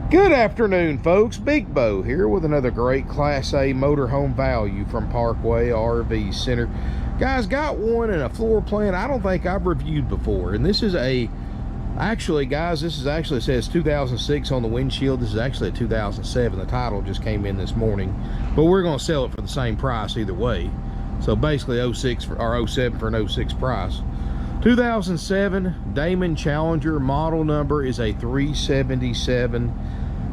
Good afternoon, folks. Big Bo here with another great Class A motorhome value from Parkway RV Center. Guys, got one in a floor plan I don't think I've reviewed before. And this is actually, guys, this is actually, it says 2006 on the windshield. This is actually a 2007. The title just came in this morning. But we're going to sell it for the same price either way. So basically 06 or 07 for an 06 price. 2007 Damon Challenger, model number is a 377.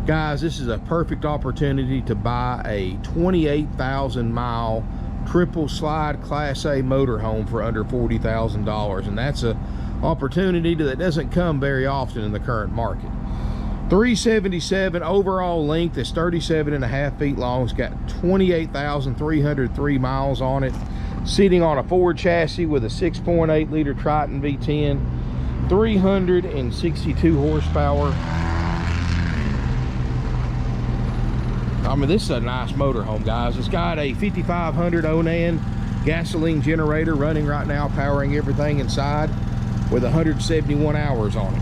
Guys, this is a perfect opportunity to buy a 28,000 mile triple slide Class A motorhome for under $40,000, and that's an opportunity that doesn't come very often in the current market. 377 overall length is 37.5 feet long. It's got 28,303 miles on it. Sitting on a Ford chassis with a 6.8 liter Triton V10, 362 horsepower. I mean, this is a nice motorhome, guys. It's got a 5500 Onan gasoline generator running right now, powering everything inside with 171 hours on it.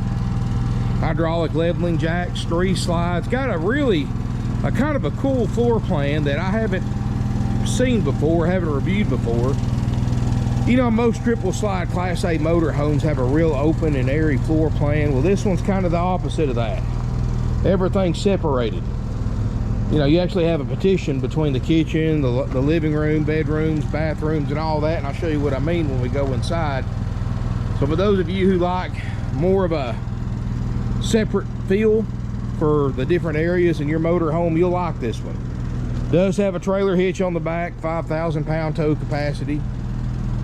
Hydraulic leveling jacks, 3 slides. Got a kind of a cool floor plan that I haven't seen before, haven't reviewed before. You know, most triple slide Class A motorhomes have a real open and airy floor plan. Well, this one's kind of the opposite of that. Everything's separated. You know, you actually have a partition between the kitchen, the living room, bedrooms, bathrooms, and all that, and I'll show you what I mean when we go inside. So for those of you who like more of a separate feel for the different areas in your motorhome, you'll like this one. Does have a trailer hitch on the back, 5,000 pound tow capacity.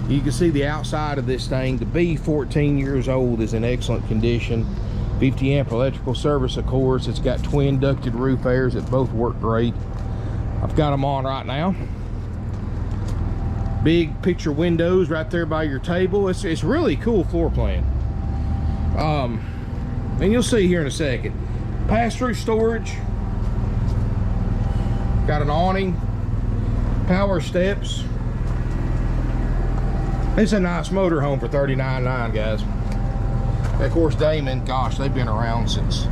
You can see the outside of this thing. To be 14 years old is in excellent condition. 50 amp electrical service, of course. It's got twin ducted roof airs that both work great. I've got them on right now. Big picture windows right there by your table. It's really cool floor plan. And you'll see here in a second. Pass-through storage. Got an awning. Power steps. It's a nice motorhome for $39,900, guys. Of course, Damon, gosh, they've been around since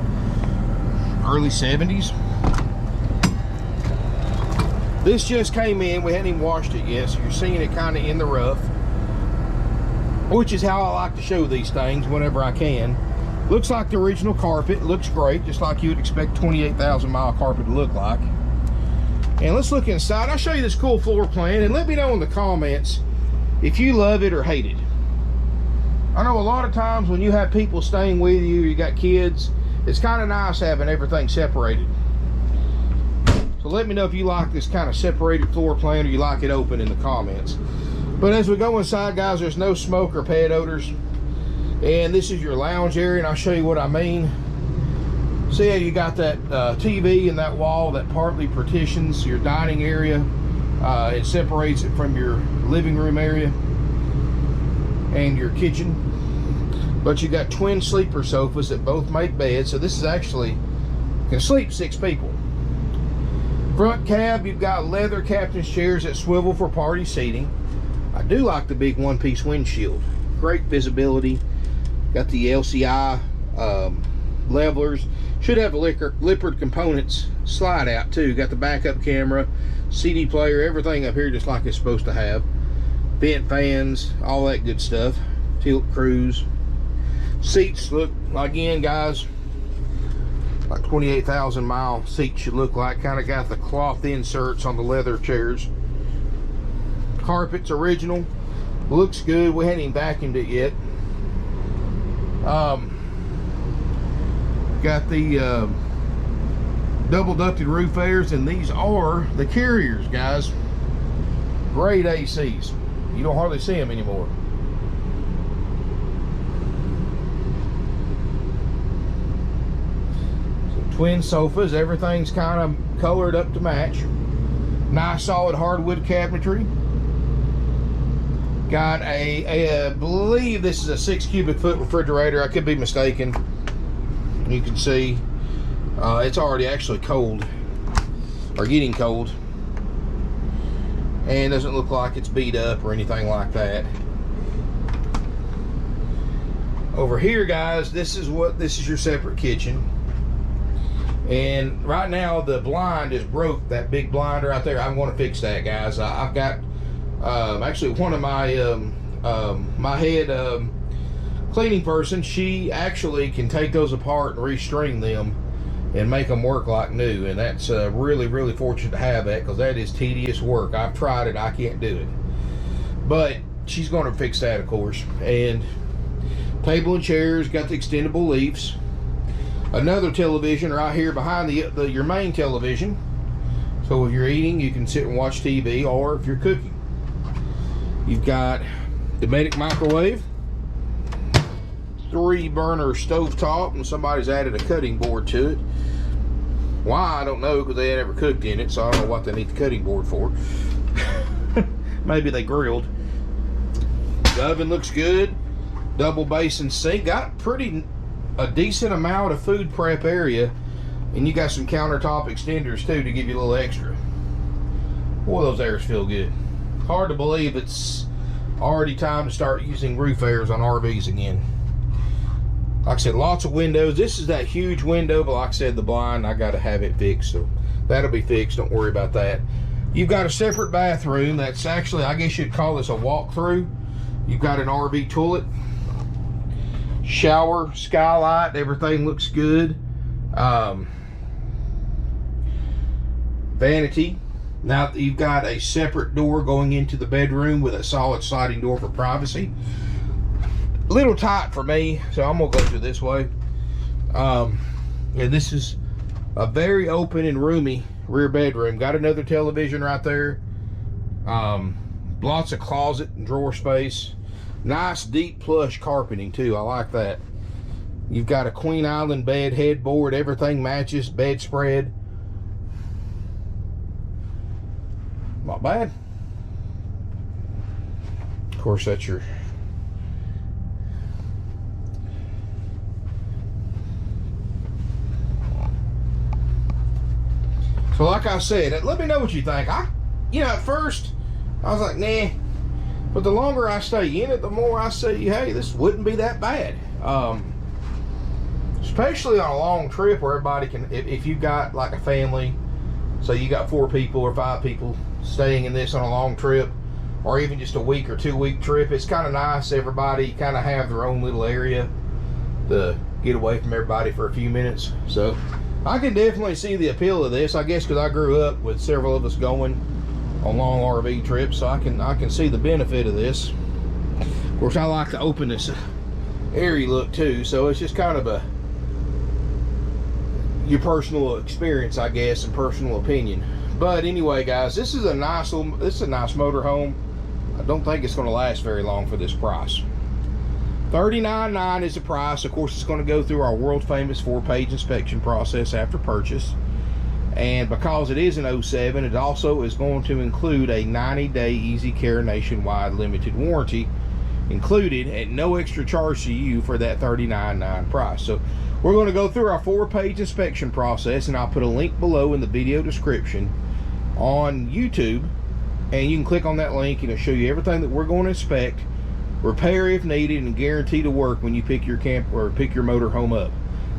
early 70s. This just came in. We hadn't even washed it yet, so you're seeing it kind of in the rough, which is how I like to show these things whenever I can. Looks like the original carpet. Looks great, just like you would expect 28,000 mile carpet to look like. And let's look inside. I'll show you this cool floor plan, and let me know in the comments if you love it or hate it. I know a lot of times when you have people staying with you, you got kids, it's kind of nice having everything separated. So let me know if you like this kind of separated floor plan or you like it open in the comments. But as we go inside, guys, there's no smoke or pet odors. And this is your lounge area, and I'll show you what I mean. See how you got that TV in that wall that partly partitions your dining area. It separates it from your living room area and your kitchen. But you got twin sleeper sofas that both make beds, so this is actually can sleep 6 people. Front cab, you've got leather captain's chairs that swivel for party seating. I do like the big one-piece windshield. Great visibility. Got the LCI levelers. Should have lippered components slide out too. Got the backup camera, CD player, everything up here just like it's supposed to have. Vent fans, all that good stuff. Tilt cruise. Seats look, again, guys, like 28,000 mile seats should look like. Kind of got the cloth inserts on the leather chairs. Carpet's original. Looks good. We hadn't even vacuumed it yet. Got the double ducted roof airs, and these are the carriers, guys. Great ACs. You don't hardly see them anymore. So twin sofas, everything's kind of colored up to match. Nice solid hardwood cabinetry. Got I believe this is a 6 cubic foot refrigerator. I could be mistaken. You can see it's already actually cold, or getting cold. And doesn't look like it's beat up or anything like that. Over here, guys, this is your separate kitchen. And right now the blind is broke, that big blind right there. I'm going to fix that, guys. I've got actually one of my my head cleaning person, she actually can take those apart and restring them and make them work like new, and that's really, really fortunate to have that, because that is tedious work. I've tried it, I can't do it, but she's going to fix that, of course. And table and chairs, got the extendable leaves. Another television right here behind your main television, so if you're eating you can sit and watch TV, or if you're cooking. You've got the Domestic microwave, 3-burner stovetop, and somebody's added a cutting board to it. Why, I don't know, because they had never cooked in it, so I don't know what they need the cutting board for. Maybe they grilled. The oven looks good. Double basin sink. Got a decent amount of food prep area, and you got some countertop extenders too to give you a little extra. Boy, those airs feel good. Hard to believe it's already time to start using roof airs on RVs again. Like I said, lots of windows. This is that huge window, but like I said, the blind, I got to have it fixed, so that'll be fixed. Don't worry about that. You've got a separate bathroom. That's actually, I guess you'd call this a walk-through. You've got an RV toilet, shower, skylight. Everything looks good. Vanity. Now you've got a separate door going into the bedroom with a solid sliding door for privacy. A little tight for me, so I'm gonna go through this way. And this is a very open and roomy rear bedroom. Got another television right there. Lots of closet and drawer space. Nice deep plush carpeting too. I like that. You've got a Queen Island bed, headboard. Everything matches. Bedspread. Not bad. Of course, that's your so like I said, let me know what you think. At first I was like, nah, but the longer I stay in it, the more I see, hey, this wouldn't be that bad. Especially on a long trip where everybody can, if you've got like a family, so you got 4 people or 5 people staying in this on a long trip, or even just a week or 2-week trip, it's kind of nice. Everybody kind of have their own little area to get away from everybody for a few minutes. So I can definitely see the appeal of this, I guess, because I grew up with several of us going on long RV trips, so I can see the benefit of this. Of course, I like the openness, airy look too, so it's just kind of your personal experience, I guess, and personal opinion. But anyway, guys, this is a nice motor home. I don't think it's going to last very long for this price. $39,900 is the price. Of course, it's going to go through our world famous 4-page inspection process after purchase. And because it is an 07, it also is going to include a 90-day Easy Care nationwide limited warranty included at no extra charge to you for that $39,900 price. So we're going to go through our 4-page inspection process, and I'll put a link below in the video description on YouTube, and you can click on that link and it'll show you everything that we're going to inspect, repair if needed, and guarantee to work when you pick your camp or pick your motor home up.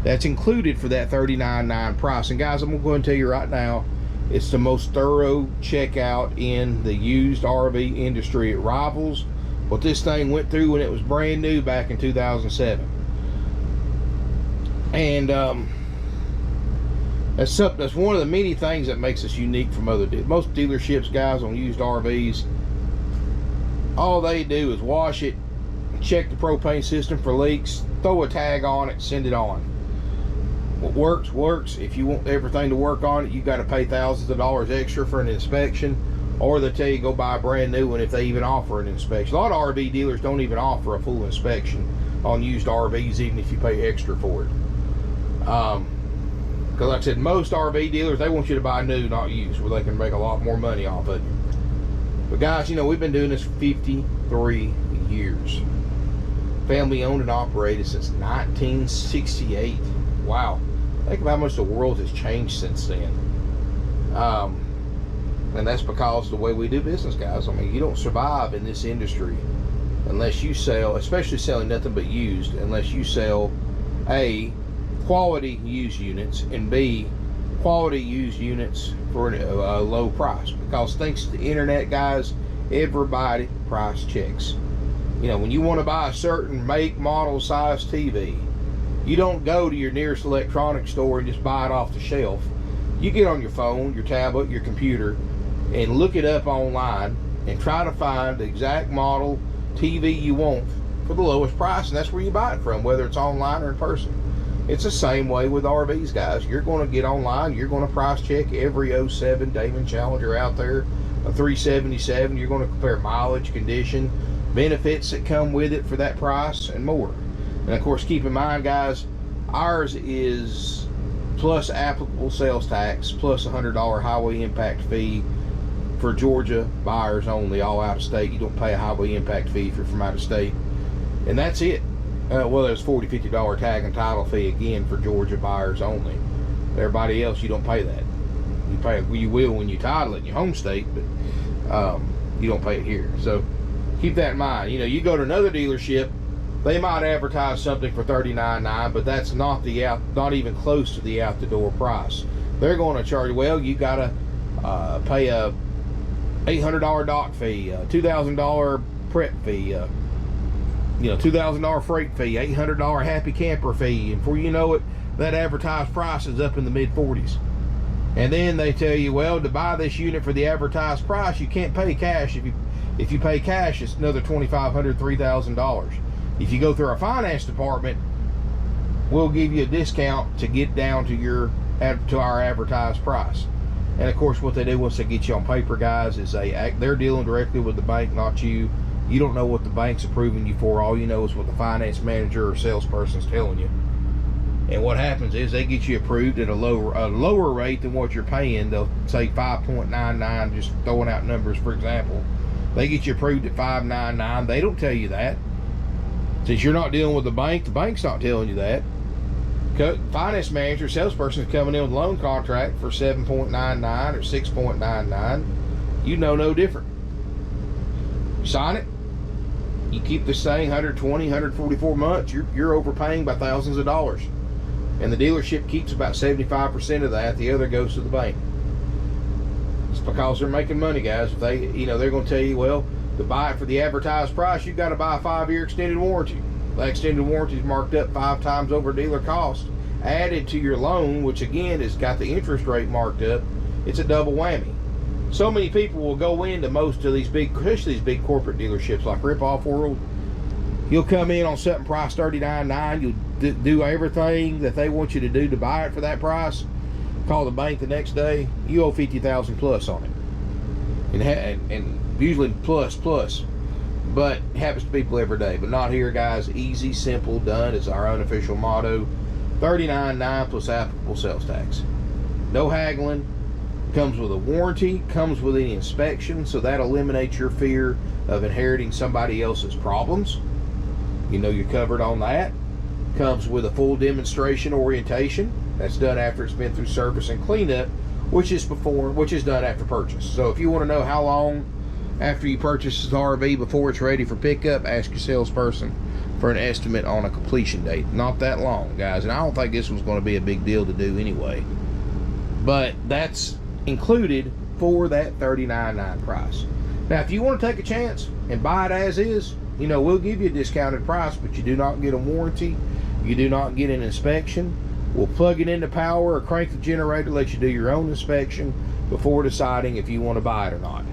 That's included for that $39,900 price. And guys, I'm going to go and tell you right now, it's the most thorough checkout in the used RV industry. It rivals what this thing went through when it was brand new back in 2007. And that's one of the many things that makes us unique from other dealers. Most dealerships, guys, on used RVs, all they do is wash it, check the propane system for leaks, throw a tag on it, send it on. What works, works. If you want everything to work on it, you got to pay thousands of dollars extra for an inspection, or they tell you go buy a brand new one if they even offer an inspection. A lot of RV dealers don't even offer a full inspection on used RVs, even if you pay extra for it. Because like I said, most RV dealers, they want you to buy new, not used, where they can make a lot more money off of it. But guys, we've been doing this for 53 years. Family owned and operated since 1968. Wow. Think of how much the world has changed since then. And that's because of the way we do business, guys. I mean, you don't survive in this industry unless you sell, especially selling nothing but used, unless you sell A, quality used units, and B, quality used units for a low price, because thanks to the internet, guys, everybody price checks. You know, when you want to buy a certain make, model, size TV, you don't go to your nearest electronics store and just buy it off the shelf. You get on your phone, your tablet, your computer, and look it up online and try to find the exact model TV you want for the lowest price, and that's where you buy it from, whether it's online or in person. It's the same way with RVs, guys. You're going to get online, you're going to price check every 07 Damon Challenger out there, a 377. You're going to compare mileage, condition, benefits that come with it for that price, and more. And of course, keep in mind, guys, ours is plus applicable sales tax, plus $100 highway impact fee for Georgia buyers only, all out of state. You don't pay a highway impact fee if you're from out of state. And that's it. Well, there's $40, $50 tag and title fee again for Georgia buyers only. Everybody else, you don't pay that. You pay, you will when you title it in your home state, but you don't pay it here. So keep that in mind. You know, you go to another dealership, they might advertise something for $39.9, but that's not even close to the out the door price. They're going to charge, well, you got to pay a $800 dock fee, $2,000 prep fee, you know, $2,000 freight fee, $800 happy camper fee, and before you know it, that advertised price is up in the mid-40s. And then they tell you, well, to buy this unit for the advertised price, you can't pay cash. If you pay cash, it's another $2,500, $3,000. If you go through our finance department, we'll give you a discount to get down to our advertised price. And of course, what they do once they get you on paper, guys, is they're dealing directly with the bank, not you. You don't know what the bank's approving you for. All you know is what the finance manager or salesperson's telling you. And what happens is they get you approved at a lower rate than what you're paying. They'll say 5.99, just throwing out numbers, for example. They get you approved at 5.99. They don't tell you that. Since you're not dealing with the bank's not telling you that. Finance manager, salesperson is coming in with a loan contract for 7.99 or 6.99. You know no different. You sign it. You keep this thing 120, 144 months. You're overpaying by thousands of dollars. And the dealership keeps about 75% of that. The other goes to the bank. It's because they're making money, guys. If they, you know, they're going to tell you, well, to buy it for the advertised price, you've got to buy a 5-year extended warranty. That extended warranty is marked up 5 times over dealer cost. Added to your loan, which again has got the interest rate marked up, it's a double whammy. So many people will go into most of these big, especially these big corporate dealerships like Rip Off World. You'll come in on something priced $39.9. You'll do everything that they want you to do to buy it for that price. Call the bank the next day. You owe $50,000 plus on it, and usually plus. But it happens to people every day. But not here, guys. Easy, simple, done is our unofficial motto. $39.9 plus applicable sales tax. No haggling. Comes with a warranty, comes with any inspection, so that eliminates your fear of inheriting somebody else's problems. You know you're covered on that. Comes with a full demonstration orientation. That's done after it's been through service and cleanup, which is done after purchase. So if you want to know how long after you purchase this RV before it's ready for pickup, ask your salesperson for an estimate on a completion date. Not that long, guys, and I don't think this was going to be a big deal to do anyway. But that's included for that $39.9 price. Now, if you want to take a chance and buy it as is, you know, we'll give you a discounted price, but you do not get a warranty. You do not get an inspection. We'll plug it into power or crank the generator, let you do your own inspection before deciding if you want to buy it or not.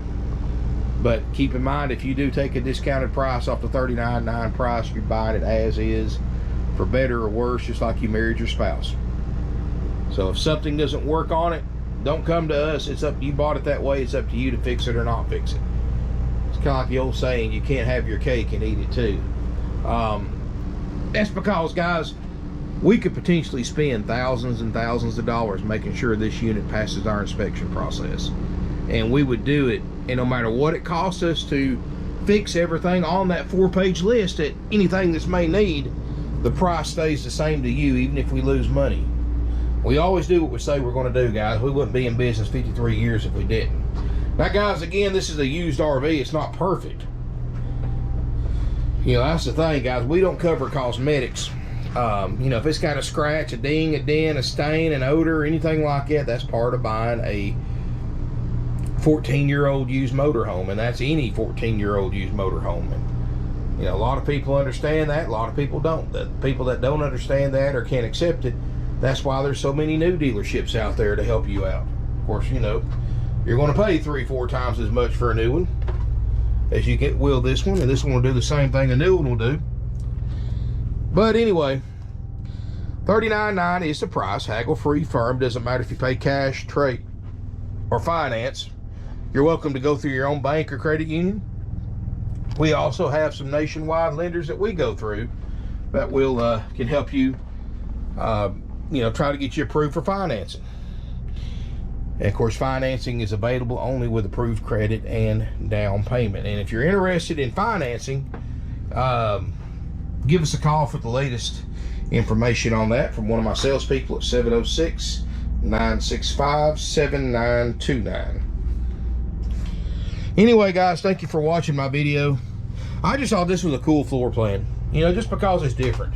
But keep in mind, if you do take a discounted price off the $39.9 price, you're buying it as is, for better or worse, just like you married your spouse. So if something doesn't work on it, don't come to us. It's up. You bought it that way. It's up to you to fix it or not fix it. It's kind of like the old saying, you can't have your cake and eat it too. That's because, guys, we could potentially spend thousands and thousands of dollars making sure this unit passes our inspection process. And we would do it, and no matter what it costs us to fix everything on that 4-page list, at anything that's may need, the price stays the same to you, even if we lose money. We always do what we say we're going to do, guys. We wouldn't be in business 53 years if we didn't. Now, guys, again, this is a used RV. It's not perfect. You know, that's the thing, guys. We don't cover cosmetics You know, if it's got a scratch, a ding, a dent, a stain, an odor, anything like that, that's part of buying a 14-year-old used motorhome, and that's any 14-year-old used motorhome. And you know, a lot of people understand that, a lot of people don't. The people that don't understand that or can't accept it, that's why there's so many new dealerships out there to help you out. Of course, you know, you're going to pay 3-4 times as much for a new one as you will this one, and this one will do the same thing a new one will do. But anyway, $39.9 is the price, haggle-free, firm. Doesn't matter if you pay cash, trade, or finance. You're welcome to go through your own bank or credit union. We also have some nationwide lenders that we go through that will can help you, you know, try to get you approved for financing. And of course, financing is available only with approved credit and down payment. And if you're interested in financing, give us a call for the latest information on that from one of my salespeople at 706-965-7929. Anyway, guys, thank you for watching my video. I just thought this was a cool floor plan, you know, just because it's different.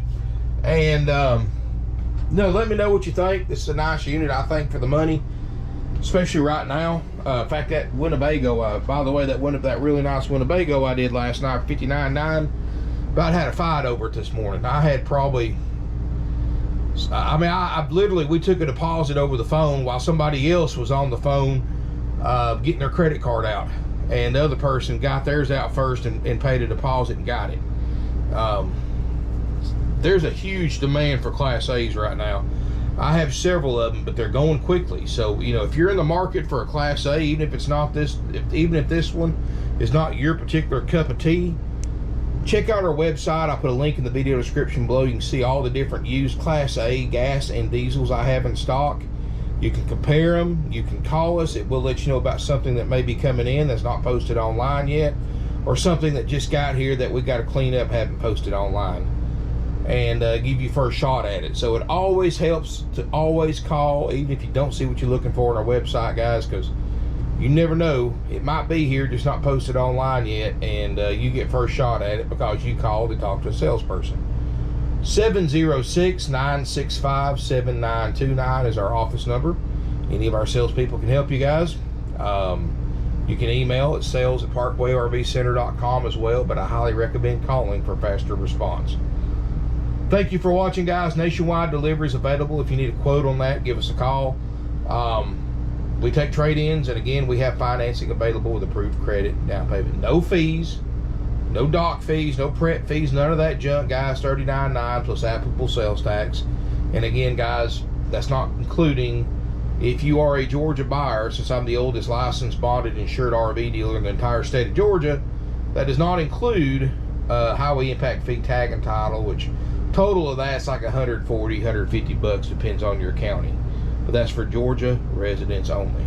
And no, let me know what you think. This is a nice unit, I think, for the money, especially right now. In fact, that Winnebago, by the way, that really nice Winnebago I did last night for $59.9, about had a fight over it this morning. I had probably, I mean, I literally, we took a deposit over the phone while somebody else was on the phone getting their credit card out, and the other person got theirs out first and paid a deposit and got it. There's a huge demand for Class A's right now. I have several of them, but they're going quickly. So, you know, if you're in the market for a Class A, even if it's not this, even if this one is not your particular cup of tea, check out our website. I'll put a link in the video description below. You can see all the different used Class A gas and diesels I have in stock. You can compare them. You can call us. It will let you know about something that may be coming in that's not posted online yet, or something that just got here that we got to clean up, haven't posted online, and give you first shot at it. So it always helps to always call, even if you don't see what you're looking for on our website, guys, because you never know, it might be here, just not posted online yet, and you get first shot at it because you called and talked to a salesperson. 706-965-7929 is our office number. Any of our salespeople can help you guys. You can email at sales@parkwayrvcenter.com as well, but I highly recommend calling for faster response. Thank you for watching, guys. Nationwide delivery is available. If you need a quote on that, give us a call. We take trade-ins, and again, we have financing available with approved credit and down payment. No fees, no dock fees, no prep fees, none of that junk, guys. $39.9 plus applicable sales tax. And again, guys, that's not including if you are a Georgia buyer, since I'm the oldest licensed, bonded, insured RV dealer in the entire state of Georgia. That does not include highway impact fee, tag and title, which total of that's like $140, $150, depends on your county. But that's for Georgia residents only.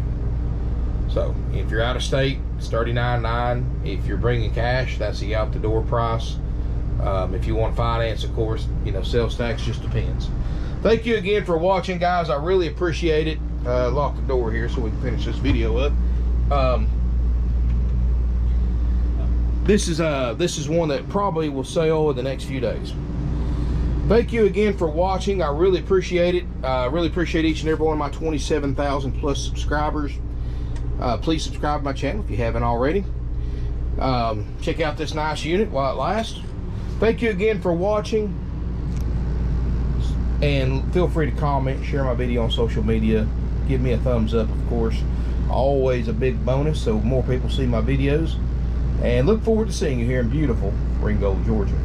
So if you're out of state, it's $39.9. If you're bringing cash, that's the out the door price. If you want finance, of course, you know, sales tax just depends. Thank you again for watching, guys. I really appreciate it. Lock the door here so we can finish this video up. This is one that probably will sell in the next few days. Thank you again for watching. I really appreciate it. I really appreciate each and every one of my 27,000 plus subscribers. Please subscribe to my channel if you haven't already. Check out this nice unit while it lasts. Thank you again for watching, and feel free to comment, share my video on social media, give me a thumbs up, of course. Always a big bonus so more people see my videos. And look forward to seeing you here in beautiful Ringgold, Georgia.